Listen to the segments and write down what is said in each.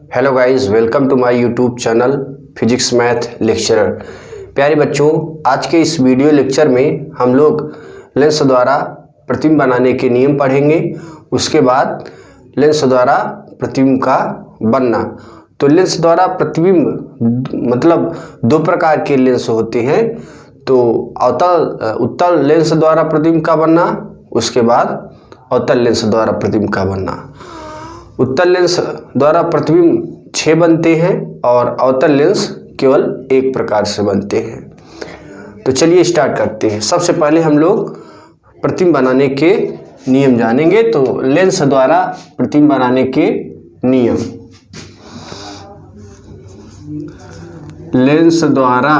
Hello guys, welcome to my YouTube channel physics math lecturer. प्यारे बच्चों, आज के इस वीडियो लेक्चर में हम लोग लेंस द्वारा प्रतिबिंब बनाने के नियम पढ़ेंगे। उसके बाद लेंस द्वारा प्रतिबिंब का बनना। तो लेंस द्वारा प्रतिबिंब मतलब दो प्रकार के लेंस होते हैं। तो उत्तल लेंस द्वारा प्रतिबिंब का बनना, उसके बाद अवतल लेंस द्वारा प्रतिबिंब का बनना। उत्तल लेंस द्वारा प्रतिबिंब 6 बनते हैं और अवतल लेंस केवल एक प्रकार से बनते हैं। तो चलिए स्टार्ट करते हैं। सबसे पहले हम लोग प्रतिबिंब बनाने के नियम जानेंगे। तो लेंस द्वारा प्रतिबिंब बनाने के नियम। लेंस द्वारा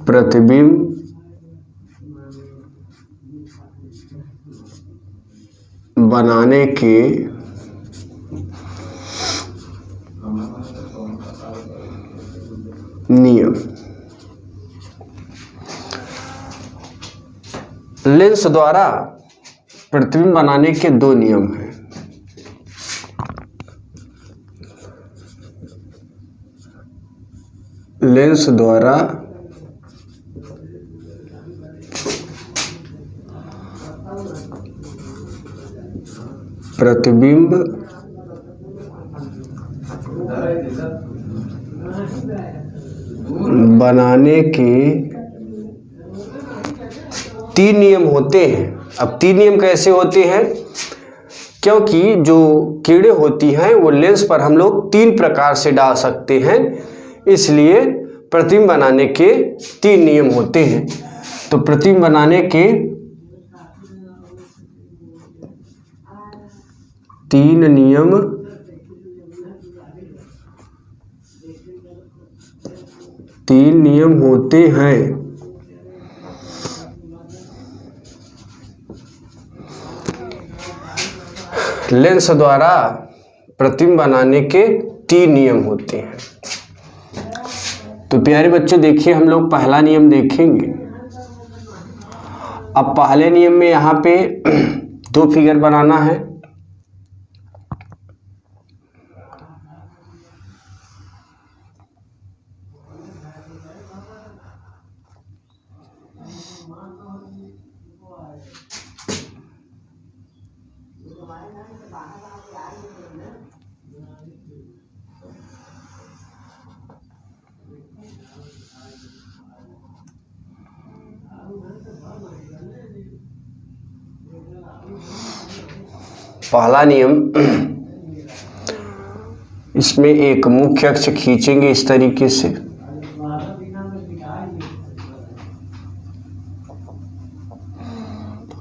प्रतिबिंब बनाने के नियम। लेंस द्वारा प्रतिबिंब बनाने के दो नियम हैं। लेंस द्वारा प्रतिबिंब बनाने के 3 नियम होते हैं। अब 3 नियम कैसे होते हैं? क्योंकि जो कीड़े होती हैं वो लेंस पर हम लोग 3 प्रकार से डाल सकते हैं, इसलिए प्रतिबिंब बनाने के 3 नियम होते हैं। तो प्रतिबिंब बनाने के 3 नियम होते हैं। लेंस द्वारा प्रतिबिंब बनाने के 3 नियम होते हैं। तो प्यारे बच्चों, देखिए हम लोग पहला नियम देखेंगे। अब पहले नियम में यहाँ पे 2 फिगर बनाना है। पहला नियम, इसमें एक मुख्य अक्ष खींचेंगे इस तरीके से।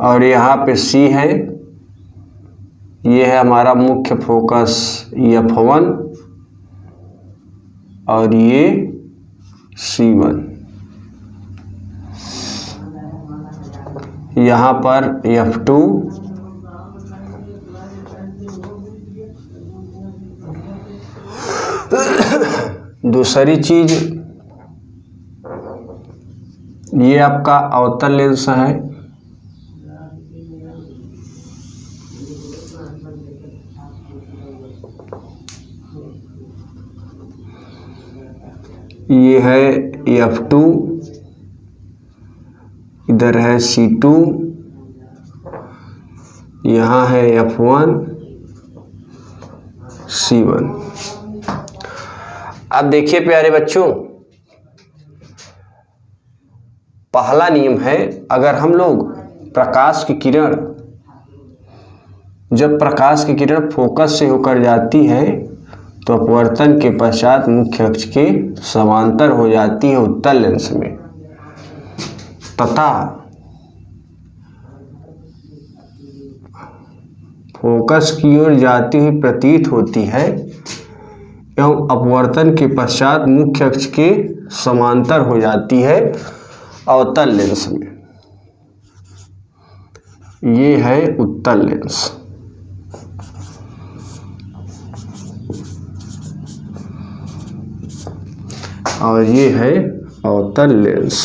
और यहाँ पे C है, ये है हमारा मुख्य फोकस F1 और ये C1। यहाँ पर F2 दूसरी चीज, ये आपका अवतल लेंस है। ये है F2, इधर है C2, यहाँ है F1 C1। अब देखिए प्यारे बच्चों, पहला नियम है, अगर हम लोग जब प्रकाश की किरण फोकस से होकर जाती है तो अपवर्तन के पश्चात मुख्य अक्ष के समांतर हो जाती है उत्तल लेंस में, तथा फोकस की ओर जाती हुई प्रतीत होती है एवं अपवर्तन के पश्चात मुख्य अक्ष के समांतर हो जाती है अवतल लेंस में। ये है उत्तल लेंस। और ये है अवतल लेंस।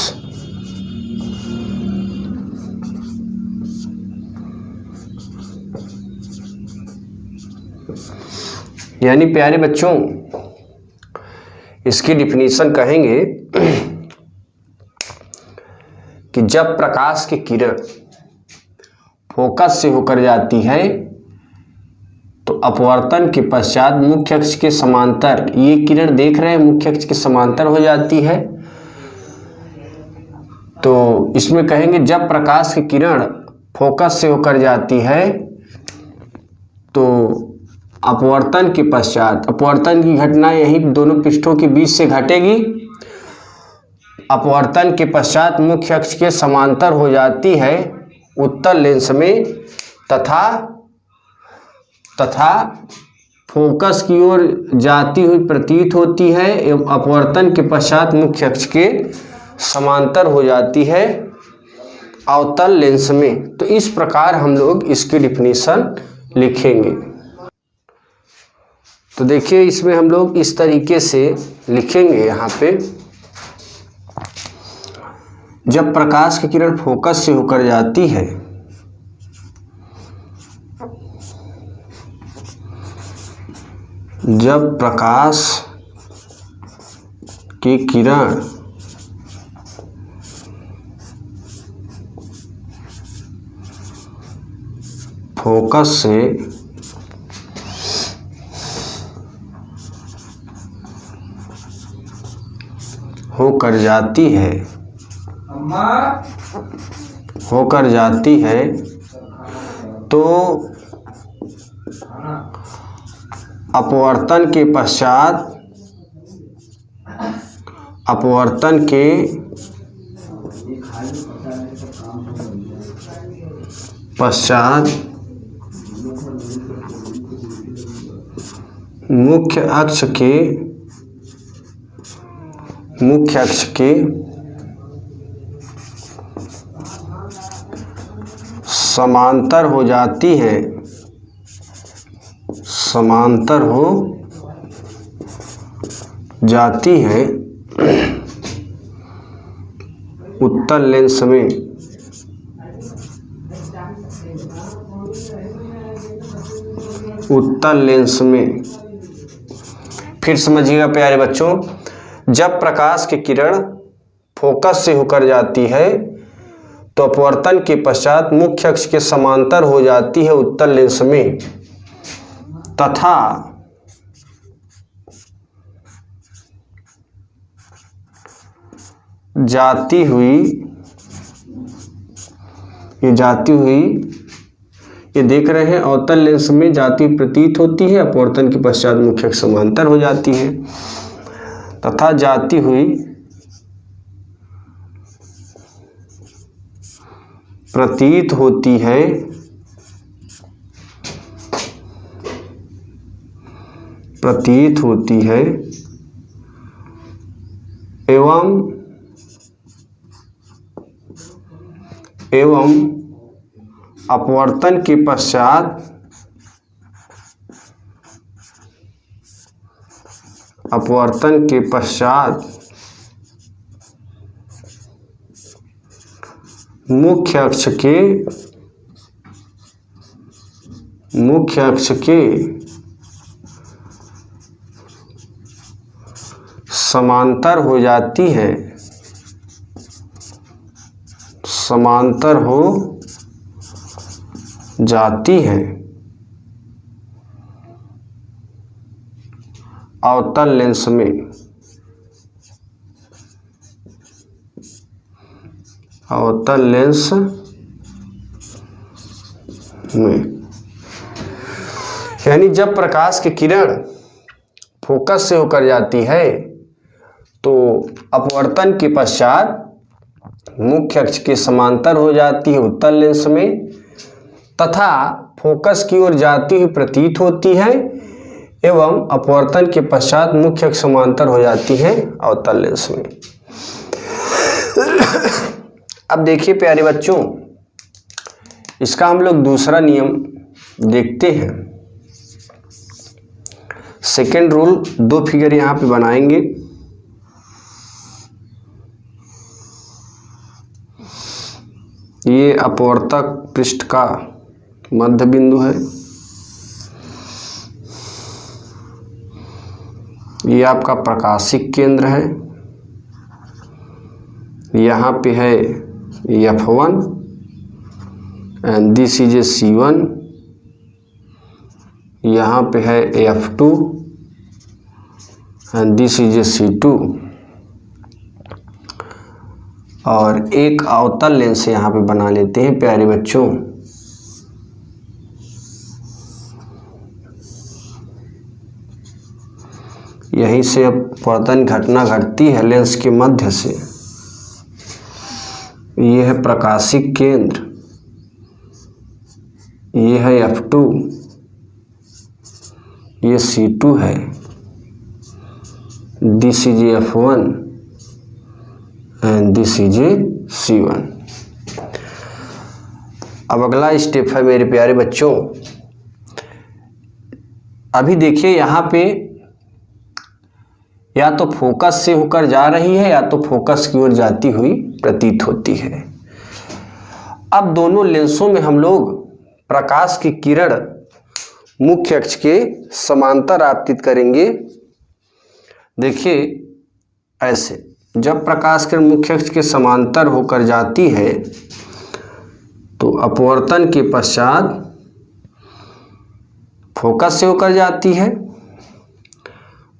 यानी प्यारे बच्चों इसकी डिफिनीशन कहेंगे कि जब प्रकाश की किरण फोकस से होकर जाती है तो अपवर्तन के पश्चात मुख्य अक्ष के समांतर, ये किरण देख रहे हैं मुख्य अक्ष के समांतर हो जाती है। तो इसमें कहेंगे जब प्रकाश की किरण फोकस से होकर जाती है तो अपवर्तन के पश्चात, अपवर्तन की घटना यही दोनों पृष्ठों के बीच से घटेगी, अपवर्तन के पश्चात मुख्य अक्ष के समांतर हो जाती है उत्तल लेंस में तथा फोकस की ओर जाती हुई प्रतीत होती है एवं अपवर्तन के पश्चात मुख्य अक्ष के समांतर हो जाती है अवतल लेंस में। तो इस प्रकार हम लोग इसकी डिफिनीशन लिखेंगे। तो देखिए इसमें हम लोग इस तरीके से लिखेंगे यहाँ पे, जब प्रकाश की किरण फोकस से होकर जाती है जब प्रकाश की किरण फोकस से होकर जाती है तो अपवर्तन के पश्चात मुख्य अक्ष के समांतर हो जाती है, समांतर हो जाती है उत्तल लेंस में, उत्तल लेंस में। फिर समझिएगा प्यारे बच्चों, जब प्रकाश की किरण फोकस से होकर जाती है तो अपवर्तन के पश्चात मुख्य अक्ष के समांतर हो जाती है उत्तल लेंस में तथा जाती हुई ये देख रहे हैं अवतल लेंस में जाती प्रतीत होती है, अपवर्तन के पश्चात मुख्य अक्ष समांतर हो जाती है तथा जाती हुई प्रतीत होती है एवं अपवर्तन के पश्चात मुख्य अक्ष के समांतर हो जाती है, समांतर हो जाती है अवतल लेंस में, अवतल लेंस में। यानी जब प्रकाश की किरण फोकस से होकर जाती है तो अपवर्तन के पश्चात मुख्य अक्ष के समांतर हो जाती है उत्तल लेंस में तथा फोकस की ओर जाती हुई प्रतीत होती है एवं अपवर्तन के पश्चात मुख्य अक्ष समांतर हो जाती है अवतल लेंस में। अब देखिए प्यारे बच्चों, इसका हम लोग दूसरा नियम देखते हैं। सेकेंड रूल, दो फिगर यहाँ पे बनाएंगे। ये अपवर्तक पृष्ठ का मध्य बिंदु है ये आपका प्रकाशिक केंद्र है। यहाँ पे है F1 and this is a C1। यहाँ पे है F2 and this is a C2। और एक अवतल लेंस यहाँ पे बना लेते हैं प्यारे बच्चों। यहीं से अपवर्तन घटना घटती है लेंस के मध्य से। ये है प्रकाशिक केंद्र, ये है F2, ये C2 है, this is F1 and this is C1। अब अगला स्टेप है मेरे प्यारे बच्चों। अभी देखिए यहाँ पे या तो फोकस से होकर जा रही है या तो फोकस की ओर जाती हुई प्रतीत होती है। अब दोनों लेंसों में हम लोग प्रकाश की किरण मुख्य अक्ष के समांतर आपतित करेंगे। देखिए ऐसे, जब प्रकाश किरण मुख्य अक्ष के समांतर होकर जाती है तो अपवर्तन के पश्चात फोकस से होकर जाती है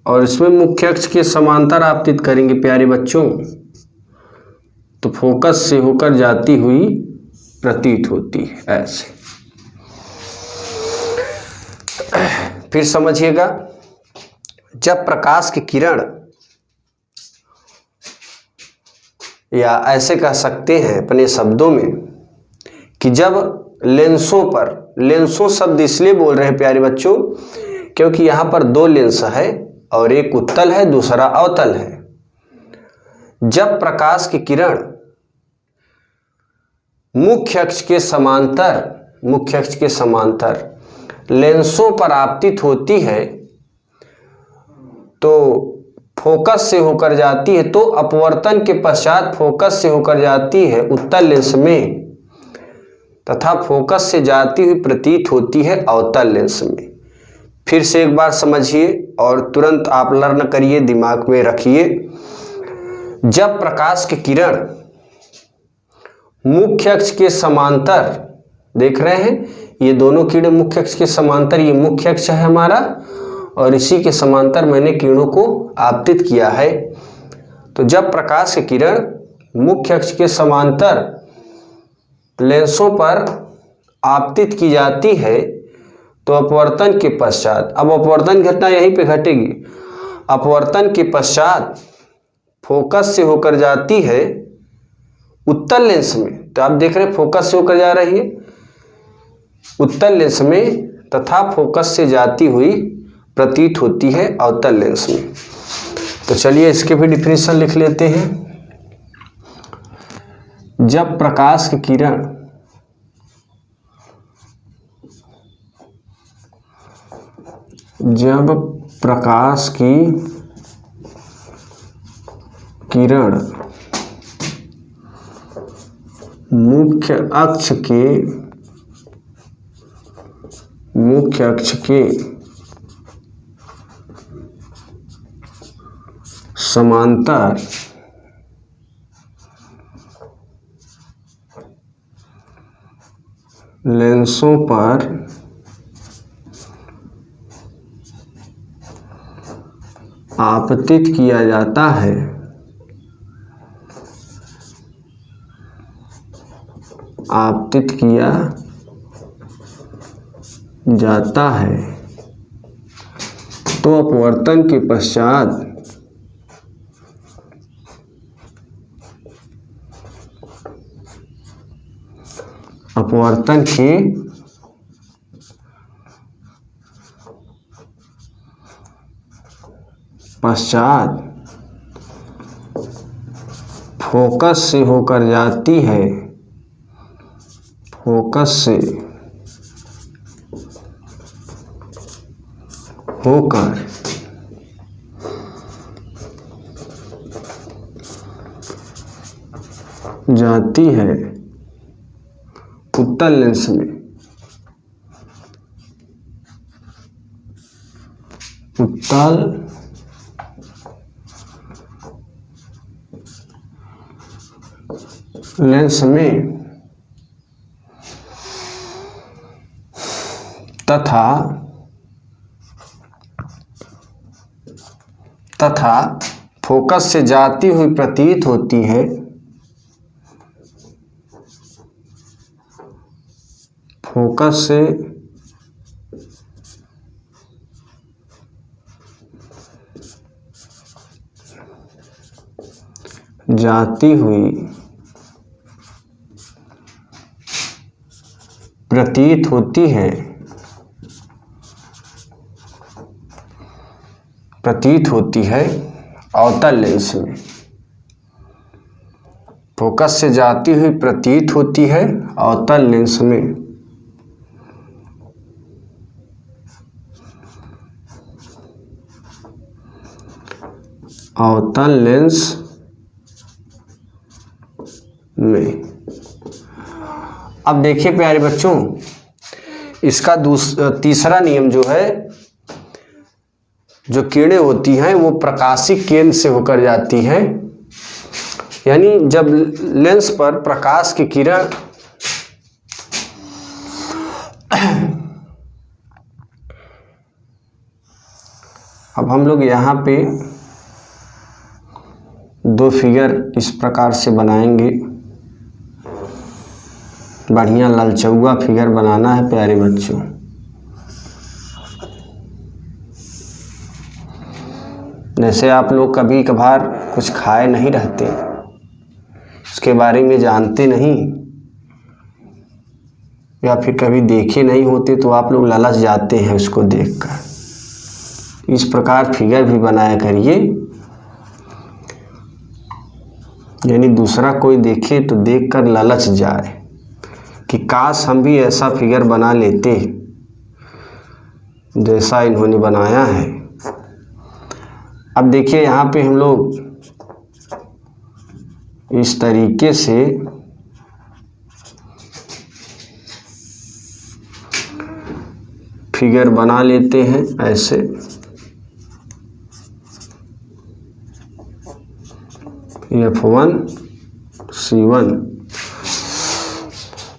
और इसमें मुख्य अक्ष के समांतर आपतित करेंगे प्यारे बच्चों, तो फोकस से होकर जाती हुई प्रतीत होती है ऐसे। फिर समझिएगा, जब प्रकाश की किरण, या ऐसे कह सकते हैं अपने शब्दों में कि जब लेंसों पर, लेंसों शब्द इसलिए बोल रहे हैं प्यारे बच्चों क्योंकि यहाँ पर दो लेंस है और एक उत्तल है दूसरा अवतल है। जब प्रकाश की किरण मुख्य अक्ष के समांतर, मुख्य अक्ष के समांतर लेंसों पर आपतित होती है तो फोकस से होकर जाती है, तो अपवर्तन के पश्चात फोकस से होकर जाती है उत्तल लेंस में तथा फोकस से जाती हुई प्रतीत होती है अवतल लेंस में। फिर से एक बार समझिए और तुरंत आप लर्न करिए, दिमाग में रखिए। जब प्रकाश की किरण मुख्य अक्ष के समांतर, देख रहे हैं ये दोनों किरण मुख्य अक्ष के समांतर, ये मुख्य अक्ष है हमारा और इसी के समांतर मैंने किरणों को आपतित किया है। तो जब प्रकाश की किरण मुख्य अक्ष के समांतर लेंसों पर आपतित की जाती है तो अपवर्तन के पश्चात, अब अपवर्तन घटना यहीं पे घटेगी, अपवर्तन के पश्चात फोकस से होकर जाती है उत्तल लेंस में। तो आप देख रहे हैं फोकस से होकर जा रही है उत्तल लेंस में तथा फोकस से जाती हुई प्रतीत होती है अवतल लेंस में। तो चलिए इसके भी डिफिनेशन लिख लेते हैं। जब प्रकाश की किरण मुख्य अक्ष के समांतर लेंसों पर आपतित किया जाता है तो अपवर्तन के पश्चात फोकस से होकर जाती है, फोकस से होकर जाती है उत्तल लेंस में, उत्तल लेंस में तथा फोकस से जाती हुई प्रतीत होती है, फोकस से जाती हुई प्रतीत होती है, अवतल लेंस में। फोकस से जाती हुई प्रतीत होती है अवतल लेंस में। अवतल लेंस में। अब देखिए प्यारे बच्चों, इसका तीसरा नियम जो है, जो किरणें होती हैं वो प्रकाशिक केंद्र से होकर जाती हैं। यानी जब लेंस पर प्रकाश की किरण अब हम लोग यहाँ पे दो फिगर इस प्रकार से बनाएंगे। बढ़िया ललचौआ फिगर बनाना है प्यारे बच्चों। जैसे आप लोग कभी कभार कुछ खाए नहीं रहते, उसके बारे में जानते नहीं, या फिर कभी देखे नहीं होते, तो आप लोग लालच जाते हैं उसको देखकर। इस प्रकार फिगर भी बनाया करिए, यानी दूसरा कोई देखे तो देखकर लालच जाए कि काश हम भी ऐसा फिगर बना लेते जैसा इन्होंने बनाया है। अब देखिए यहाँ पे हम लोग इस तरीके से फिगर बना लेते हैं ऐसे। F1 C1।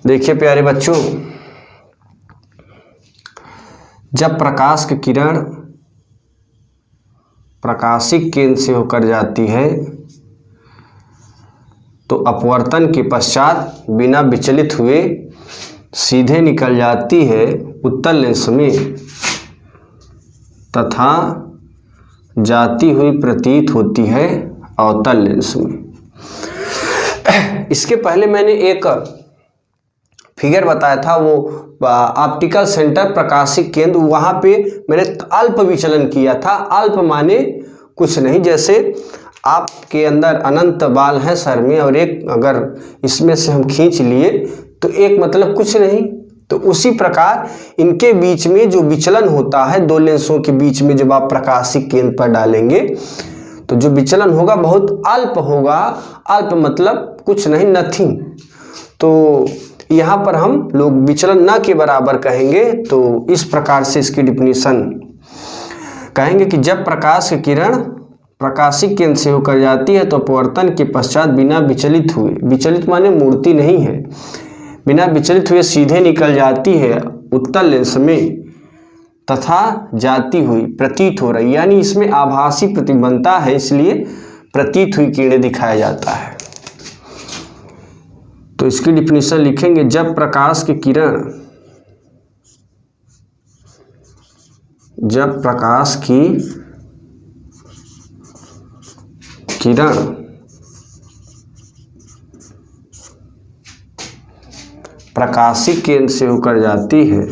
देखिए प्यारे बच्चों, जब प्रकाश की किरण प्रकाशिक केंद्र से होकर जाती है तो अपवर्तन के पश्चात बिना विचलित हुए सीधे निकल जाती है उत्तल लेंस में तथा जाती हुई प्रतीत होती है अवतल लेंस में। इसके पहले मैंने एक फिगर बताया था, वो ऑप्टिकल सेंटर प्रकाशिक केंद्र, वहाँ पे मैंने अल्प विचलन किया था। अल्प माने कुछ नहीं, जैसे आपके अंदर अनंत बाल हैं सर में और एक अगर इसमें से हम खींच लिए तो एक मतलब कुछ नहीं, तो उसी प्रकार इनके बीच में जो विचलन होता है दो लेंसों के बीच में, जब आप प्रकाशिक केंद्र पर डालेंगे तो जो विचलन होगा बहुत अल्प होगा। अल्प मतलब कुछ नहीं, नथिंग। तो यहाँ पर हम लोग विचलन न के बराबर कहेंगे। तो इस प्रकार से इसकी डिफिनीशन कहेंगे कि जब प्रकाश की किरण प्रकाशिक केंद्र से होकर जाती है तो अपवर्तन के पश्चात बिना विचलित हुए, विचलित माने मूर्ति नहीं है, बिना विचलित हुए सीधे निकल जाती है उत्तल लेंस में तथा जाती हुई प्रतीत हो रही, यानी इसमें आभासी प्रतिबिंबता है, इसलिए प्रतीत हुई किरणें दिखाया जाता है। तो इसकी डिफिनीशन लिखेंगे, जब प्रकाश की किरण प्रकाशिक केंद्र से होकर जाती है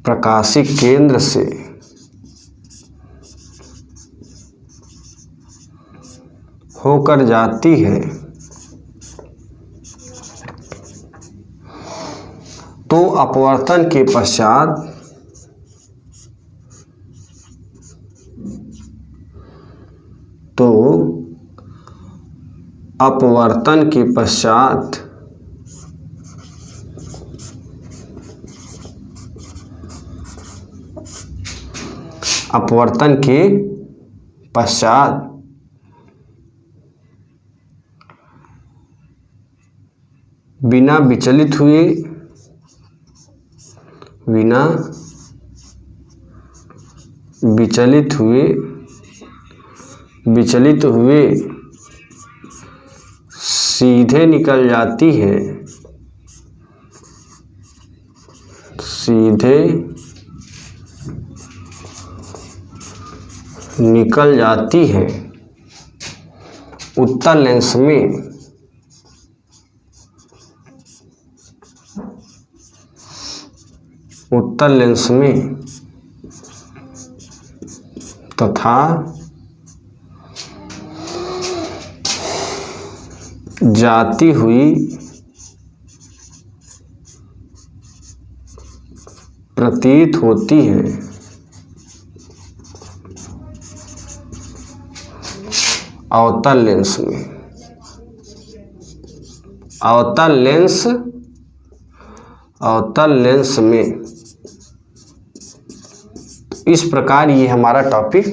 प्रकाशिक केंद्र से होकर जाती है तो अपवर्तन के पश्चात अपवर्तन के पश्चात बिना विचलित हुए सीधे निकल जाती है, उत्तल लेंस में। तथा जाती हुई प्रतीत होती है। अवतल लेंस में। इस प्रकार ये हमारा टॉपिक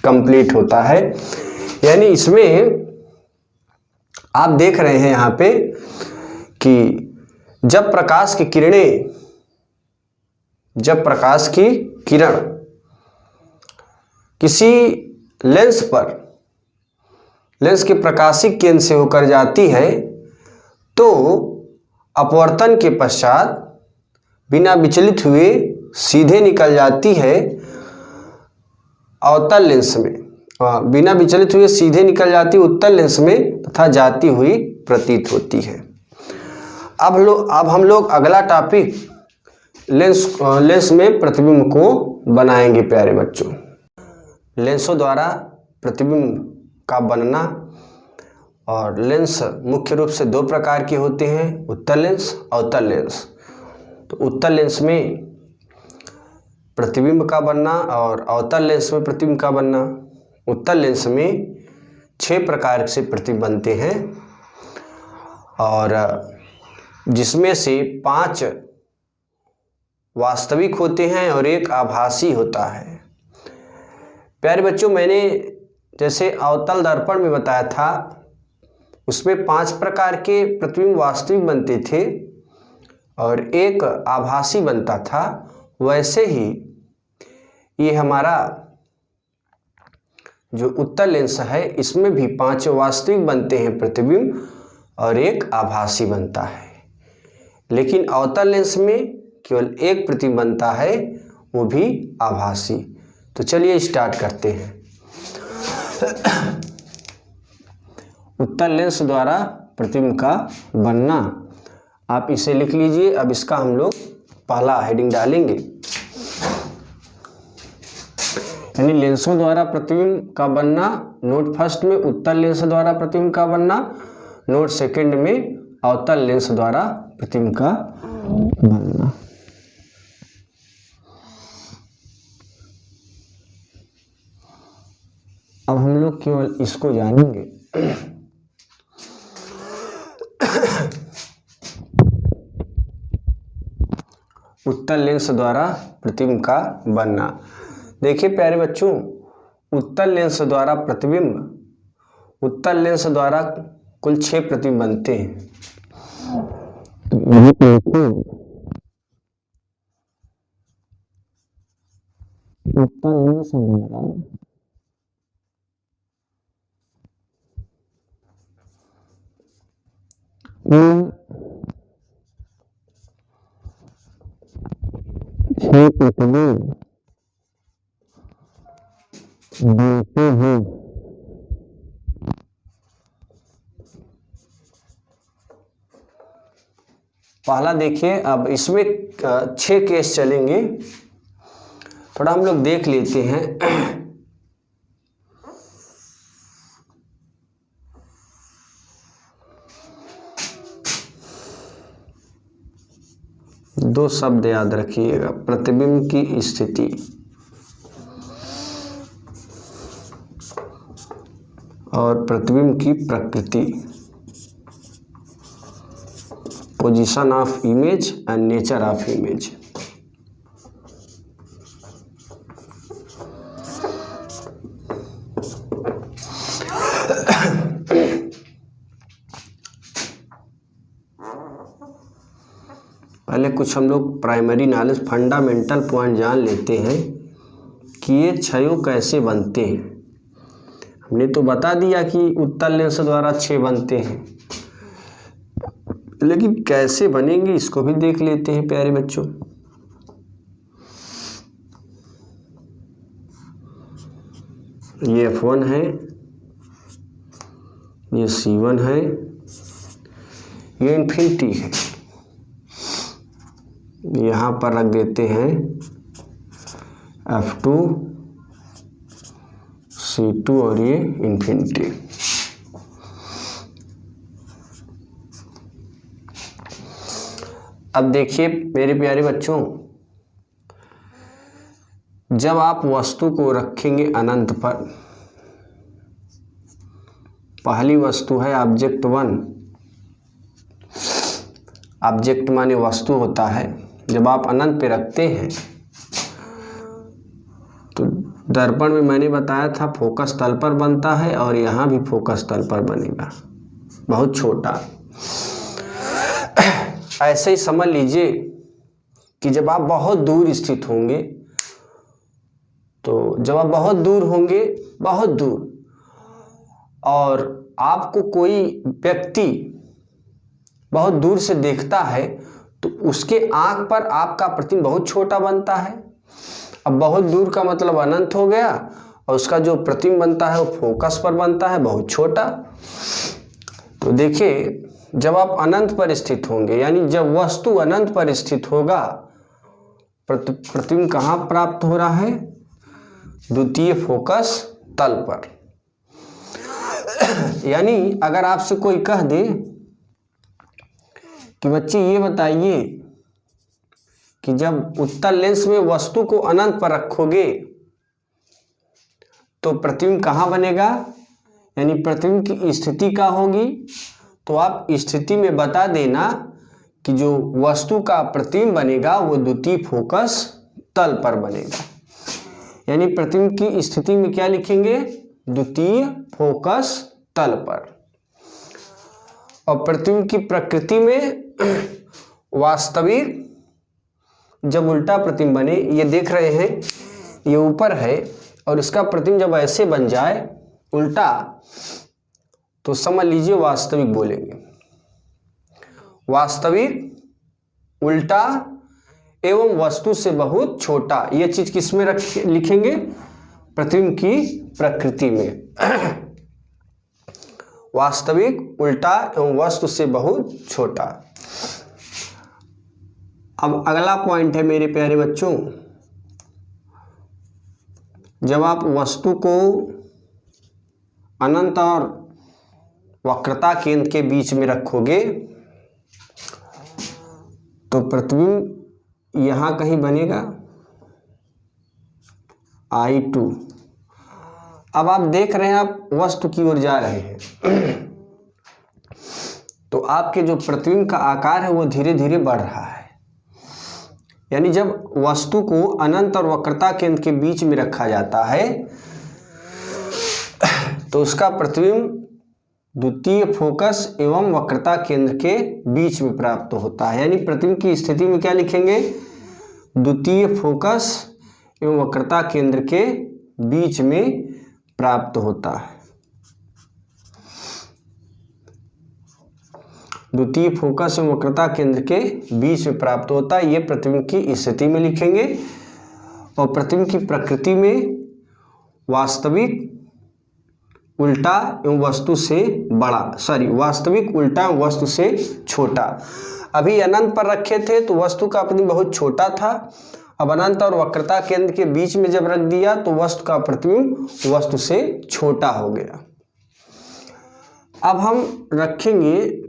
कंप्लीट होता है। यानी इसमें आप देख रहे हैं यहाँ पे कि जब प्रकाश की किरण किसी लेंस के प्रकाशिक केंद्र से होकर जाती है तो अपवर्तन के पश्चात बिना विचलित हुए सीधे निकल जाती है अवतल लेंस में, बिना विचलित हुए सीधे निकल जाती उत्तल लेंस में तथा जाती हुई प्रतीत होती है। अब हम लोग अगला टॉपिक लेंस में प्रतिबिंब को बनाएंगे। प्यारे बच्चों, लेंसों द्वारा प्रतिबिंब का बनना। और लेंस मुख्य रूप से दो प्रकार के होते हैं, उत्तल लेंस, अवतल लेंस। तो उत्तल लेंस में प्रतिबिंब का बनना और अवतल लेंस में प्रतिबिंब का बनना। उत्तल लेंस में 6 प्रकार से प्रतिबिंब बनते हैं और जिसमें से 5 वास्तविक होते हैं और 1 आभासी होता है। प्यारे बच्चों, मैंने जैसे अवतल दर्पण में बताया था उसमें 5 प्रकार के प्रतिबिंब वास्तविक बनते थे और 1 आभासी बनता था। वैसे ही ये हमारा जो उत्तल लेंस है इसमें भी 5 वास्तविक बनते हैं प्रतिबिंब और 1 आभासी बनता है। लेकिन अवतल लेंस में केवल 1 प्रतिबिंब बनता है, वो भी आभासी। तो चलिए स्टार्ट करते हैं। उत्तल लेंस द्वारा प्रतिबिंब का बनना, आप इसे लिख लीजिए। अब इसका हम लोग पहला हेडिंग डालेंगे, यानी लेंसों द्वारा प्रतिबिंब का बनना। नोट फर्स्ट में उत्तल लेंस द्वारा प्रतिबिंब का बनना, नोट सेकंड में अवतल लेंस द्वारा प्रतिबिंब का बनना। अब हम लोग केवल इसको जानेंगे। उत्तल लेंस द्वारा प्रतिबिंब का बनना। देखिए प्यारे बच्चों, उत्तल लेंस द्वारा कुल 6 प्रतिबिंब बनते हैं। उत्तल लेंस द्वारा पहला देखिए। अब इसमें 6 केस चलेंगे, थोड़ा हम लोग देख लेते हैं। दो शब्द याद रखिएगा, प्रतिबिंब की स्थिति और प्रतिबिंब की प्रकृति, position of image and nature of image. पहले कुछ हम लोग प्राइमरी नॉलेज फंडामेंटल पॉइंट जान लेते हैं कि ये क्षयों कैसे बनते हैं। हमने तो बता दिया कि उत्तल लेंस द्वारा क्षय बनते हैं, लेकिन कैसे बनेंगे इसको भी देख लेते हैं प्यारे बच्चों। ये F1 है, ये C1 है, ये इन्फिनिटी है। यहाँ पर रख देते हैं F2, C2 और ये इन्फिनिटी। अब देखिए मेरे प्यारे बच्चों, जब आप वस्तु को रखेंगे अनंत पर, पहली वस्तु है ऑब्जेक्ट 1। ऑब्जेक्ट माने वस्तु होता है। जब आप अनंत पे रखते हैं तो दर्पण में मैंने बताया था फोकस तल पर बनता है, और यहाँ भी फोकस तल पर बनेगा, बहुत छोटा। ऐसे ही समझ लीजिए कि जब आप बहुत दूर स्थित होंगे, तो जब आप बहुत दूर होंगे, बहुत दूर, और आपको कोई व्यक्ति बहुत दूर से देखता है, तो उसके आंख पर आपका प्रतिबिंब बहुत छोटा बनता है। अब बहुत दूर का मतलब अनंत हो गया, और उसका जो प्रतिबिंब बनता है वो फोकस पर बनता है, बहुत छोटा। तो देखिए, जब आप अनंत पर स्थित होंगे, यानी जब वस्तु अनंत पर स्थित होगा, प्रतिबिंब कहाँ प्राप्त हो रहा है? द्वितीय फोकस तल पर। यानी अगर आपसे कोई कह दे कि बच्चे ये बताइए कि जब उत्तल लेंस में वस्तु को अनंत पर रखोगे तो प्रतिबिंब कहाँ बनेगा, यानी प्रतिबिंब की स्थिति क्या होगी, तो आप स्थिति में बता देना कि जो वस्तु का प्रतिबिंब बनेगा वो द्वितीय फोकस तल पर बनेगा। यानी प्रतिबिंब की स्थिति में क्या लिखेंगे? द्वितीय फोकस तल पर। और प्रतिबिंब की प्रकृति में वास्तविक जब उल्टा प्रतिबिंब बने, ये देख रहे हैं ये ऊपर है, और इसका प्रतिबिंब जब ऐसे बन जाए उल्टा, तो समझ लीजिए वास्तविक बोलेंगे। वास्तविक, उल्टा एवं वस्तु से बहुत छोटा, ये चीज किस में लिखेंगे? प्रतिबिंब की प्रकृति में। वास्तविक, उल्टा एवं वस्तु से बहुत छोटा। अब अगला पॉइंट है मेरे प्यारे बच्चों, जब आप वस्तु को अनंत और वक्रता केंद्र के बीच में रखोगे तो प्रतिबिंब यहाँ कहीं बनेगा I2। अब आप देख रहे हैं, आप वस्तु की ओर जा रहे हैं, तो आपके जो प्रतिबिंब का आकार है वो धीरे धीरे बढ़ रहा है। यानी जब वस्तु को अनंत और वक्रता केंद्र के बीच में रखा जाता है तो उसका प्रतिबिंब द्वितीय फोकस एवं वक्रता केंद्र के बीच में प्राप्त होता है। यानी प्रतिबिंब की स्थिति में क्या लिखेंगे? द्वितीय फोकस एवं वक्रता केंद्र के बीच में प्राप्त होता है। द्वितीय फोकस एवं वक्रता केंद्र के बीच में प्राप्त होता है, ये प्रतिबिंब की स्थिति में लिखेंगे। और प्रतिबिंब की प्रकृति में वास्तविक, उल्टा एवं वस्तु से बड़ा, वास्तविक, उल्टा एवं वस्तु से छोटा। अभी अनंत पर रखे थे तो वस्तु का प्रतिबिंब बहुत छोटा था, अब अनंत और वक्रता केंद्र के बीच में जब रख दिया तो वस्तु का प्रतिबिंब वस्तु से छोटा हो गया। अब हम रखेंगे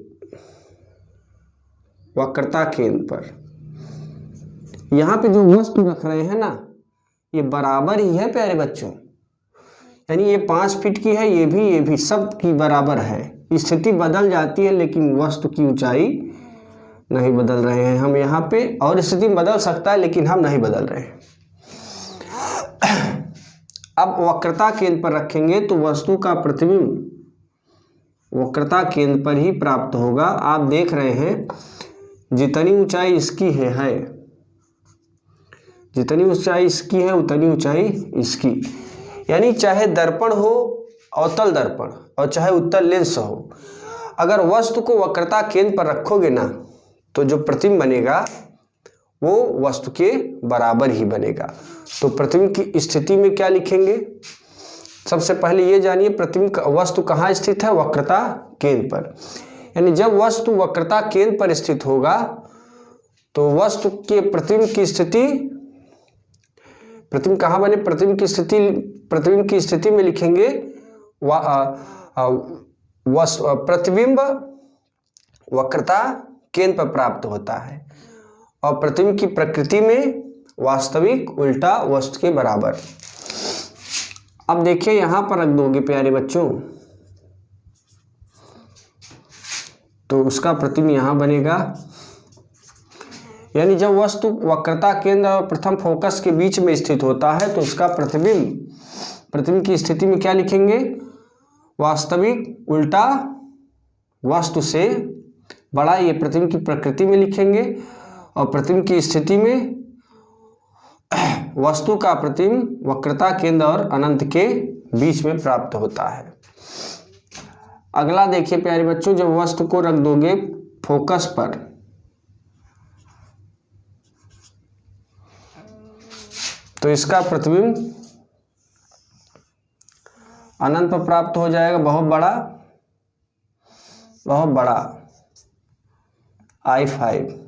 वक्रता केंद्र पर। यहाँ पे जो वस्तु रख रहे हैं ना, ये बराबर ही है प्यारे बच्चों, यानी ये 5 फीट की है, ये भी सब की बराबर है। स्थिति बदल जाती है लेकिन वस्तु की ऊंचाई नहीं बदल रहे हैं हम यहाँ पे, और स्थिति बदल सकता है लेकिन हम नहीं बदल रहे हैं। अब वक्रता केंद्र पर रखेंगे तो वस्तु का प्रतिबिंब वक्रता केंद्र पर ही प्राप्त होगा। आप देख रहे हैं जितनी ऊंचाई इसकी है, जितनी ऊंचाई इसकी है उतनी ऊंचाई इसकी। यानी चाहे दर्पण हो अवतल दर्पण और चाहे उत्तल लेंस हो, अगर वस्तु को वक्रता केंद्र पर रखोगे ना तो जो प्रतिबिंब बनेगा वो वस्तु के बराबर ही बनेगा। तो प्रतिबिंब की स्थिति में क्या लिखेंगे? सबसे पहले ये जानिए प्रतिबिंब वस्तु कहाँ स्थित है? वक्रता केंद्र पर। यानी जब वस्तु वक्रता केंद्र पर स्थित होगा तो वस्तु के प्रतिबिंब की स्थिति, प्रतिबिंब कहाँ बने? प्रतिबिंब की स्थिति में लिखेंगे प्रतिबिंब वक्रता केंद्र पर प्राप्त होता है और प्रतिबिंब की प्रकृति में वास्तविक उल्टा वस्तु के बराबर। अब देखिए यहां पर रख दोगे प्यारे बच्चों तो उसका प्रतिबिंब यहां बनेगा। यानी जब वस्तु वक्रता केंद्र और प्रथम फोकस के बीच में स्थित होता है तो उसका प्रतिबिंब की स्थिति में क्या लिखेंगे? वास्तविक उल्टा वस्तु से बड़ा। ये प्रतिबिंब की प्रकृति में लिखेंगे और प्रतिबिंब की स्थिति में वस्तु का प्रतिबिंब वक्रता केंद्र और अनंत के बीच में प्राप्त होता है। अगला देखिए प्यारे बच्चों, जब वस्तु को रख दोगे फोकस पर तो इसका प्रतिबिंब अनंत पर प्राप्त हो जाएगा, बहुत बड़ा I5।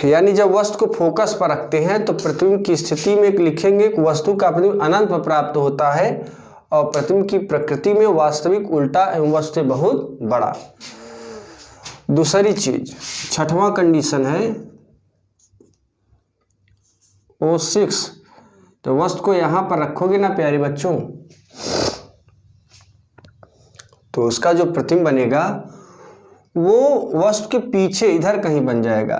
यानी जब वस्तु को फोकस पर रखते हैं तो प्रतिबिंब की स्थिति में लिखेंगे कि वस्तु का प्रतिबिंब अनंत पर प्राप्त होता है और प्रतिबिंब की प्रकृति में वास्तविक उल्टा एवं वस्तु से बहुत बड़ा। दूसरी चीज, छठवां कंडीशन है O6। तो वस्तु को यहां पर रखोगे ना प्यारे बच्चों तो उसका जो प्रतिबिंब बनेगा वो वस्तु के पीछे इधर कहीं बन जाएगा,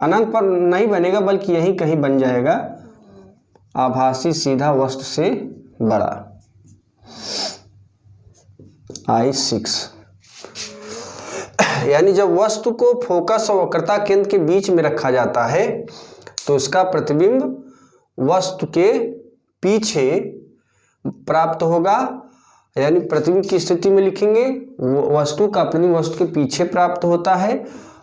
अनंत पर नहीं बनेगा बल्कि यहीं कहीं बन जाएगा, आभासी सीधा वस्तु से बड़ा I6। यानी जब वस्तु को फोकस और वक्रता केंद्र के बीच में रखा जाता है तो उसका प्रतिबिंब वस्तु के पीछे प्राप्त होगा। यानी प्रतिबिंब की स्थिति में लिखेंगे वस्तु का प्रतिबिंब वस्तु के पीछे प्राप्त होता है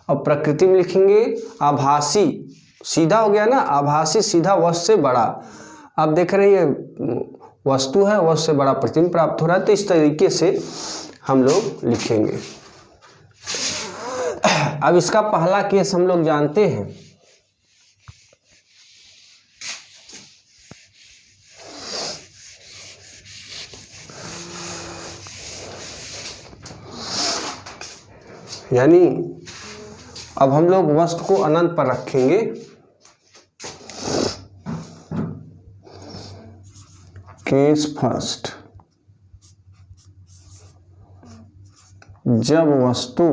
और प्रकृति में लिखेंगे आभासी, सीधा हो गया ना, आभासी सीधा वस्तु से बड़ा। आप देख रहे हैं वस्तु है, वस्तु से बड़ा प्रतिबिंब प्राप्त हो रहा है। तो इस तरीके से हम लोग लिखेंगे। अब इसका पहला केस हम लोग जानते हैं। यानी अब हम लोग वस्तु को अनंत पर रखेंगे। केस फर्स्ट, जब वस्तु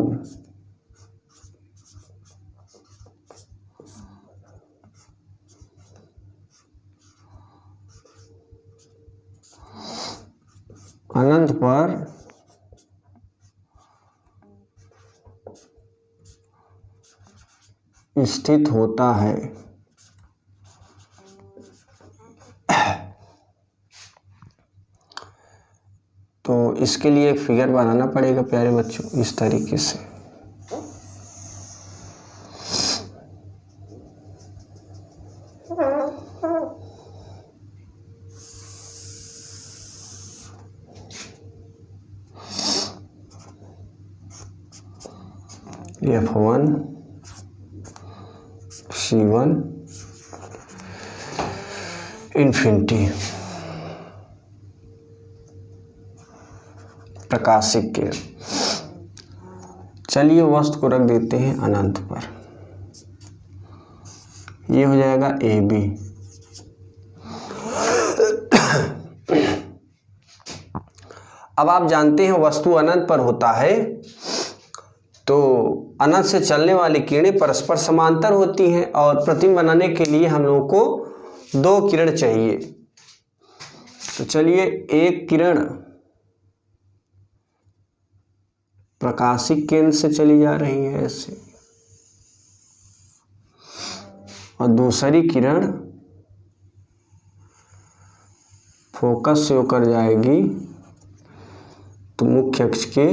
अनंत पर स्थित होता है तो इसके लिए एक फिगर बनाना पड़ेगा प्यारे बच्चों इस तरीके से। F1 C1 इन्फिनिटी प्रकाशिक के। चलिए वस्तु को रख देते हैं अनंत पर। ये हो जाएगा AB। अब आप जानते हैं वस्तु अनंत पर होता है तो अनंत से चलने वाली किरणें परस्पर समांतर होती हैं और प्रतिबिंब बनाने के लिए हम लोगों को दो किरण चाहिए। तो चलिए एक किरण प्रकाशिक केंद्र से चली जा रही है ऐसे, और दूसरी किरण फोकस से होकर जाएगी तो मुख्य अक्ष के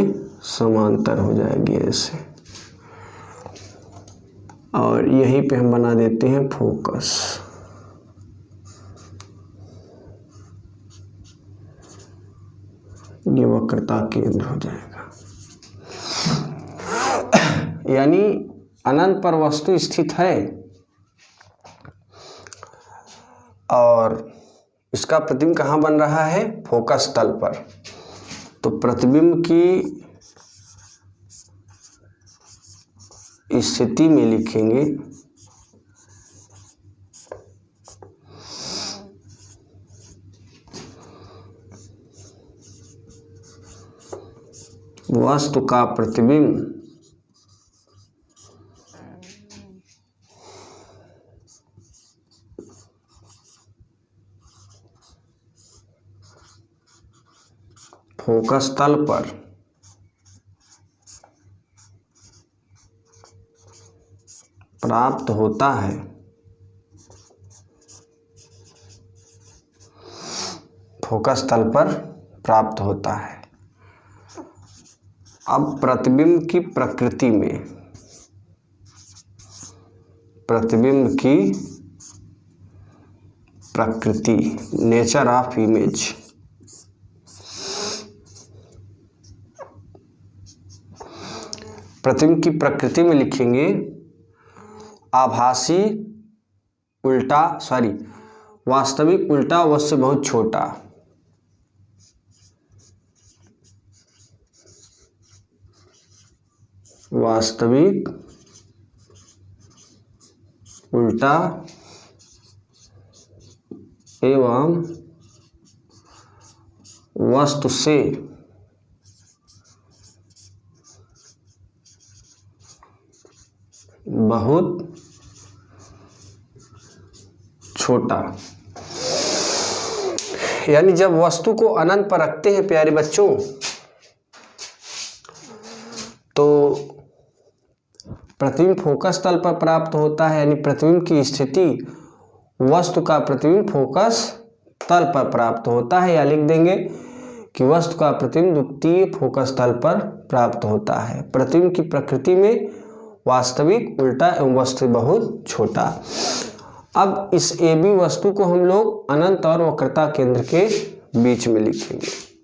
समांतर हो जाएगी ऐसे, और यहीं पे हम बना देते हैं फोकस। ये वक्रता केंद्र हो जाएगा। यानी अनंत पर वस्तु स्थित है और इसका प्रतिबिंब कहाँ बन रहा है? फोकस तल पर। तो प्रतिबिंब की स्थिति में लिखेंगे वस्तु का प्रतिबिंब फोकस तल पर प्राप्त होता है। फोकस तल पर प्राप्त होता है। अब प्रतिबिंब की प्रकृति में, प्रतिबिंब की प्रकृति, नेचर ऑफ इमेज, प्रतिबिंब की प्रकृति में लिखेंगे आभासी उल्टा वास्तविक उल्टा उससे बहुत छोटा। वास्तविक उल्टा एवं वस्तु से बहुत छोटा। यानी जब वस्तु को अनंत पर रखते हैं प्यारे बच्चों, तो प्रतिबिंब फोकस तल पर प्राप्त होता है। यानी प्रतिबिंब की स्थिति वस्तु का प्रतिबिंब फोकस तल पर प्राप्त होता है, या लिख देंगे कि वस्तु का प्रतिबिंब द्वितीय फोकस तल पर प्राप्त होता है। प्रतिबिंब की प्रकृति में वास्तविक उल्टा एवं वस्तु बहुत छोटा। अब इस AB वस्तु को हम लोग अनंत और वक्रता केंद्र के बीच में लिखेंगे।